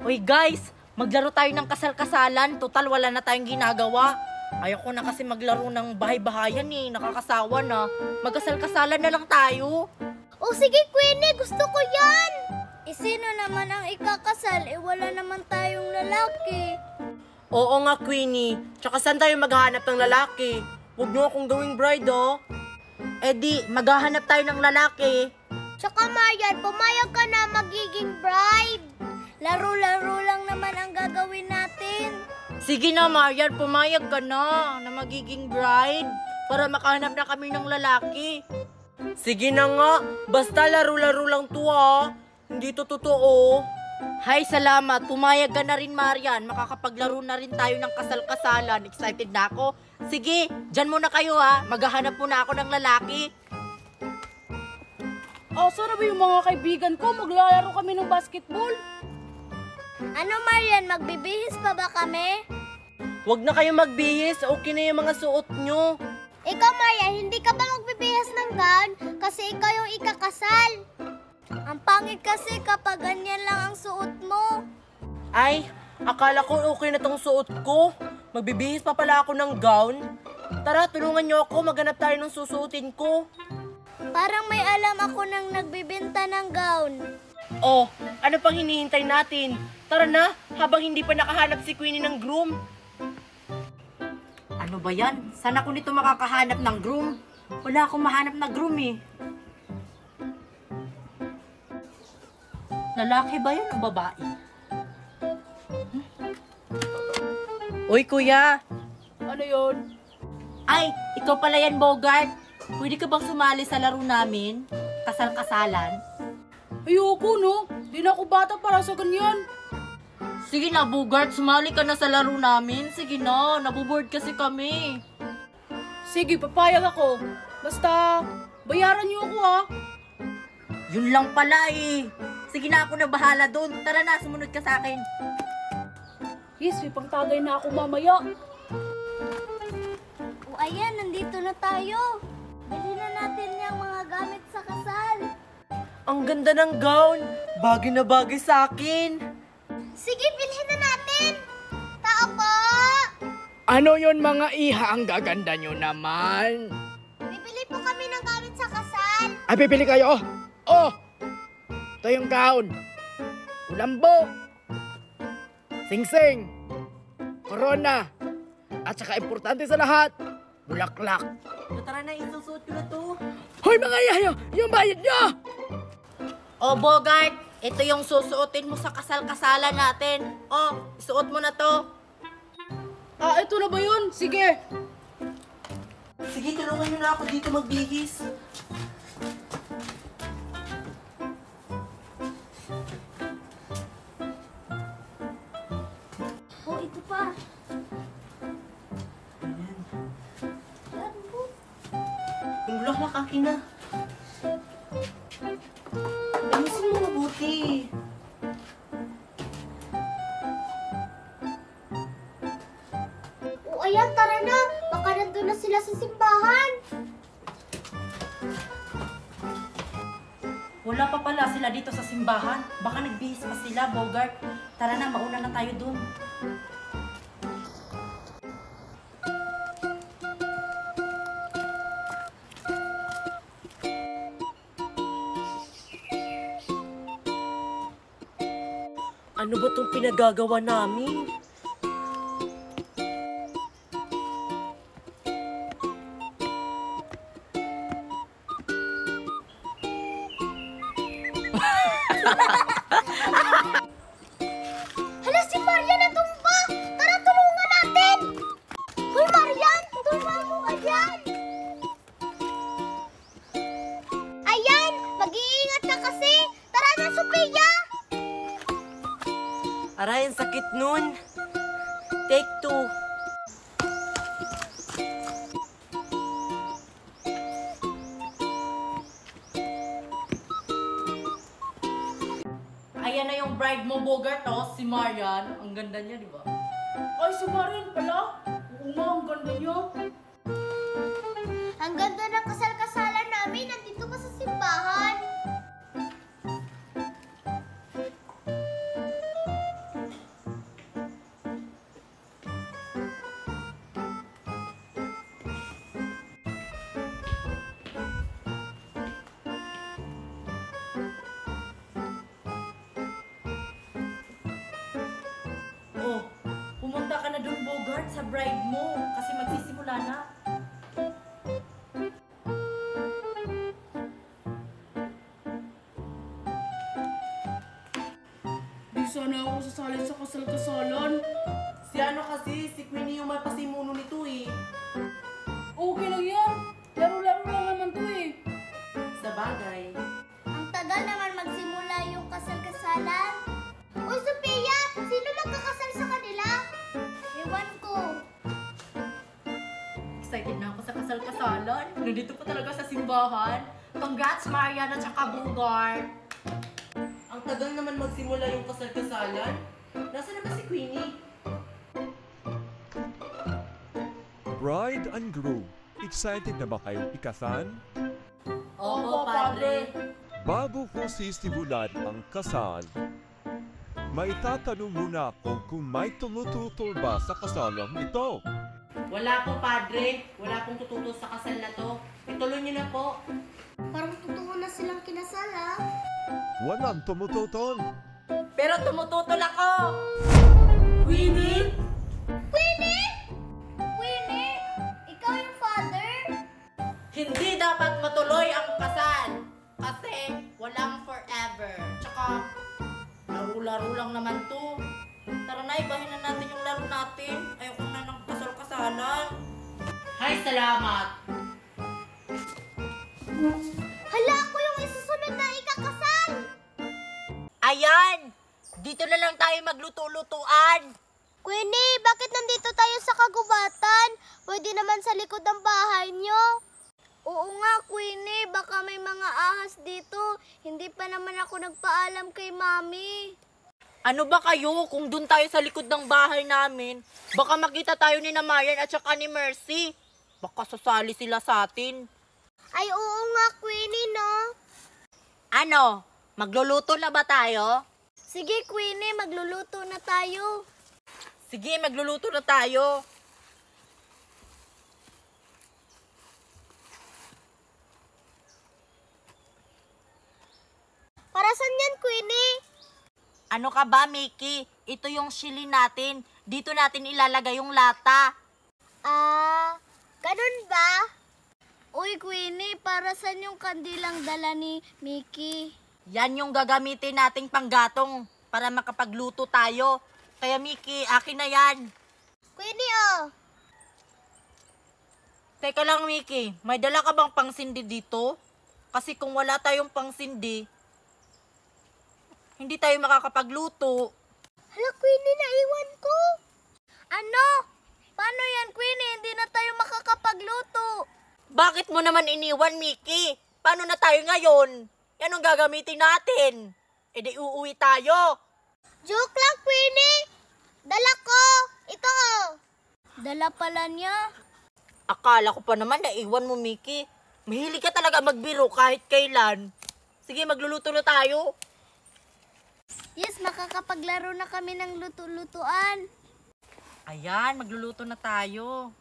Uy guys, maglaro tayo ng kasal-kasalan. Total, wala na tayong ginagawa. Ayoko na kasi maglaro ng bahay-bahayan eh. Nakakasawa na. Magkasal-kasalan na lang tayo. O sige, Queenie, gusto ko yan! Sino naman ang ikakasal? Wala naman tayong lalaki. Oo nga, Queenie. Tsaka saan tayo maghahanap ng lalaki? Huwag niyo akong gawing bride, oh. Eh di, maghahanap tayo ng lalaki. Tsaka Marian, pumayag ka na magiging bride. Laro-laro lang naman ang gagawin natin. Sige na, Marian, pumayag ka na magiging bride para makahanap na kami ng lalaki. Sige na nga. Basta laro-laro lang to, ha. Hindi to totoo. Hay, salamat. Pumayag ka na rin, Marian. Makakapaglaro na rin tayo ng kasal-kasalan. Excited na ako. Sige, dyan muna kayo ha. Maghahanap muna ako ng lalaki. Sana ba yung mga kaibigan ko? Maglalaro kami ng basketball. Ano, Marian, magbibihis pa ba kami? Huwag na kayo magbihis. Okay na yung mga suot nyo. Ikaw, Marian, hindi ka ba magbibihis ng gown? Kasi ikaw yung ikakasal. Ang pangit kasi kapag ganyan lang ang suot mo. Ay, akala ko okay na tong suot ko. Magbibihis pa pala ako ng gown. Tara, tulungan nyo ako. Maghanap tayo ng susuotin ko. Parang may alam ako nang nagbibenta ng gown. Oh, ano pang hinihintay natin? Tara na, habang hindi pa nakahanap si Queenie ng groom. Ano ba yan? Saan ako nito makakahanap ng groom? Wala akong mahanap na groom eh. Lalaki ba yan o babae? Uy, kuya. Ano yun? Ay, ikaw pala yan, Bogart. Pwede ka bang sumali sa laro namin? Kasal-kasalan? Ayoko, no? Di na ako bata para sa ganyan. Sige na, Bogart. Sumali ka na sa laro namin. Sige na, nabuboard kasi kami. Sige, papayag ako. Basta, bayaran niyo ako, ha? Yun lang pala eh. Sige na, ako na bahala doon. Tara na, sumunod ka sa akin. Yes, may pangtagay na ako mamaya. O ayan, nandito na tayo. Bilhin na natin yung mga gamit sa kasal. Ang ganda ng gown. Bagay na bagay sa akin. Sige, bilhin na natin. Tao po. Ano yon mga iha, ang gaganda nyo naman? Bibili po kami ng gamit sa kasal. Ay, pipili kayo. Oh! Ito yung gown. Ulambo. Singsing. Corona. At saka importante sa lahat, bulaklak. Tara na, isusuot ko na to. Hoy mga iha, yung bayad nyo! Oh, Bogart. Ito yung susuotin mo sa kasal-kasalan natin. Oh, isuot mo na to. Ito na ba yun? Sige. Sige, tulungan nyo na ako dito magbihis. Oh, ito pa. Yung bulaklak akin na. Ayusin mo mabuti. O ayan, tara na. Baka nandun na sila sa simbahan. Wala pa pala sila dito sa simbahan. Baka nagbihis pa sila, Bogart. Tara na, mauna na tayo dun. Ano ba itong pinagagawa namin? Hala, si Marian natumba! Tara, tulungan natin! Hoy, Marian! Tulungan mo ka dyan! Ayan! Mag-iingat ka kasi! Tara na, Sophia! Aray, ang sakit nun. Take 2. Ayan na yung bride mo, Bogart, oh. Si Marian. Ang ganda niya, di ba? Ay, si Marian pala. Oo nga, ang ganda niya. Ang ganda ng kasal-kasalan namin. Nandito pa sa simbahan. Oh, pumunta ka na dun, Bogart, sa bride mo. Kasi magsisimula na. Di sana ako sasali sa kasal-kasalan. Si ano kasi, si Queenie yung may pasimuno nito eh. Okay lang yan. Laro-laro lang naman to eh. Sa bagay. Ang tagal naman magsimula yung kasal-kasalan. Uy, Sophia! Sino magkakasal sa kanila? Ewan ko. Excited na ako sa kasal-kasalan. Nandito pa talaga sa simbahan. Congrats, Marian at saka Bogart. Ang tagal naman magsimula yung kasal-kasalan. Nasaan na ba si Queenie? Bride and groom, excited na ba kayong ikasal? Opo, Padre. Bago ko sisimulan ang kasal, maitatanong muna ako kung may tumututol ba sa kasalang ito. Wala po, Padre. Wala pong tututol sa kasal na to. Ituloy niyo na po. Parang totoo na silang kinasal, ha? Walang tumututol. Pero tumututol ako. Queenie? Queenie! Queenie! Ikaw yung father? Hindi dapat matuloy ang kasal. Kasi walang forever. Tsaka, laro-laro lang naman to. Tara na, ibahin na natin yung laro natin. Ayoko na ng kasal-kasalan. Hay, salamat. Hala, ako yung isusunod na ikakasal! Ayan! Dito na lang tayo magluto-lutuan. Queenie, bakit nandito tayo sa kagubatan? Pwede naman sa likod ng bahay nyo. Oo nga, Queenie, baka may mga ahas dito. Hindi pa naman ako nagpaalam kay Mami. Ano ba kayo kung dun tayo sa likod ng bahay namin? Baka makita tayo ni na Marian at saka ni Mercy. Baka sasali sila sa atin. Ay, oo nga, Queenie, no? Ano? Magluluto na ba tayo? Sige, Queenie, magluluto na tayo. Sige, magluluto na tayo. Para saan yan, Queenie? Ano ka ba, Mickey? Ito yung chili natin. Dito natin ilalagay yung lata. Ganun ba? Uy, Queenie, para saan yung kandilang dala ni Mickey? Yan yung gagamitin nating panggatong para makapagluto tayo. Kaya Mickey, akin na yan. Queenie, oh. Teka lang, Mickey. May dala ka bang pangsindi dito? Kasi kung wala tayong pangsindi, hindi tayo makakapagluto. Hala, Queenie, naiwan ko. Ano? Paano yan, Queenie? Hindi na tayo makakapagluto. Bakit mo naman iniwan, Mickey? Paano na tayo ngayon? Yan ang gagamitin natin. E di uuwi tayo. Joke lang, Queenie. Dala ko. Ito, oh. Dala pala niya. Akala ko pa naman naiwan mo, Mickey. Mahilig ka talaga magbiro kahit kailan. Sige, magluluto na tayo. Yes, makakapaglaro na kami ng luto-lutuan. Ayan, magluluto na tayo.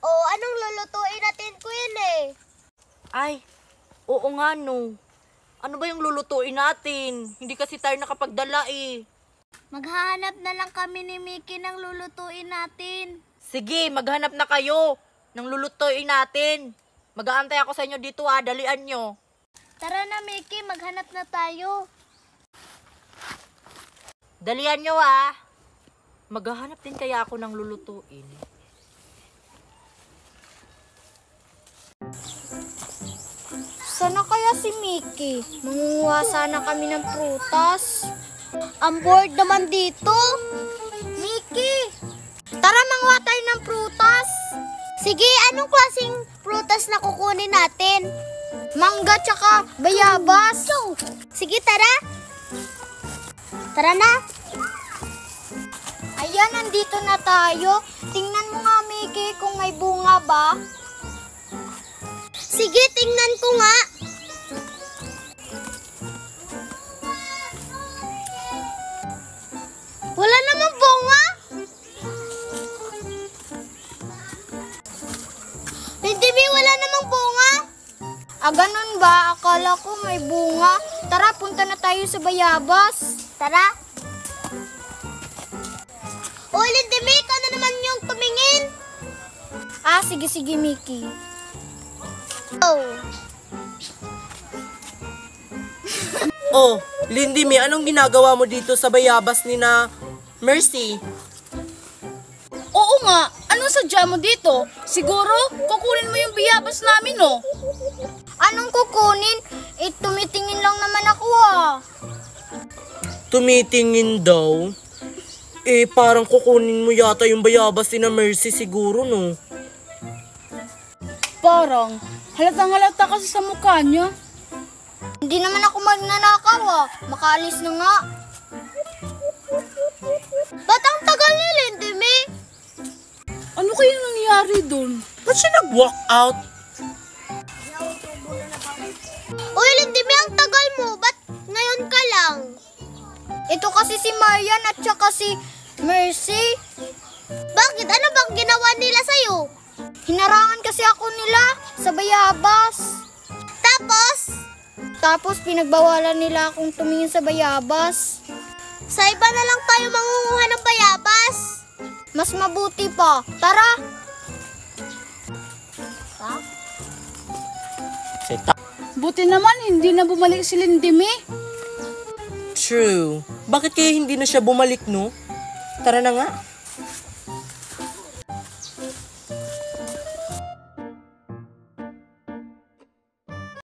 Oh, anong lulutuin natin, Queenie? Ay, oo nga no. Ano ba yung lulutuin natin? Hindi kasi tayo nakapagdala eh. Maghahanap na lang kami ni Mickey ng lulutuin natin. Sige, maghanap na kayo ng lulutuin natin. Mag-aantay ako sa inyo dito dalian nyo. Tara na, Mickey, maghanap na tayo. Dalian nyo Maghahanap din kaya ako ng lulutuin. Sana kaya si Mickey? Mangunguha sana kami ng prutas. Ang bored naman dito. Mickey, tara manguha tayo ng prutas. Sige, anong klaseng prutas na kukunin natin? Mangga tsaka bayabas. Sige, tara. Tara na. Ayan, nandito na tayo. Tingnan mo nga, Mickey, kung may bunga ba. Sige, tingnan ko nga. Wala namang bunga. Ah, ganun ba? Akala ko may bunga. Tara, punta na tayo sa bayabas. Tara. Uy, Lindy, ka na naman yung tumingin. Ah, sige, Mickey. Oh. Oh, Lindy May, anong ginagawa mo dito sa bayabas ni na Mercy? Oo nga, anong sadya mo dito? Siguro, kukunin mo yung biyabas namin, no? Anong kukunin? Tumitingin lang naman ako Tumitingin daw? Parang kukunin mo yata yung bayabas ni na Mercy siguro, no? Parang, halatang-halata kasi sa mukha niya. Hindi naman ako magnanakaw Makaalis na nga. Ba't ang tagal ni Lindy May? Ano kayang nangyari dun? Ba't siya nag-walk out? Uy, Lindy May, ang tagal mo. Ba't ngayon ka lang? Ito kasi si Marian at saka si Mercy. Bakit? Ano bang ginawa nila sa'yo? Hinarangan kasi ako nila sa bayabas. Tapos pinagbawalan nila akong tumingin sa bayabas. Sa iba na lang tayo mangunguha ng bayabas. Mas mabuti pa. Tara! Buti naman, hindi na bumalik si Lindy May. True. Bakit kaya hindi na siya bumalik, no? Tara na nga.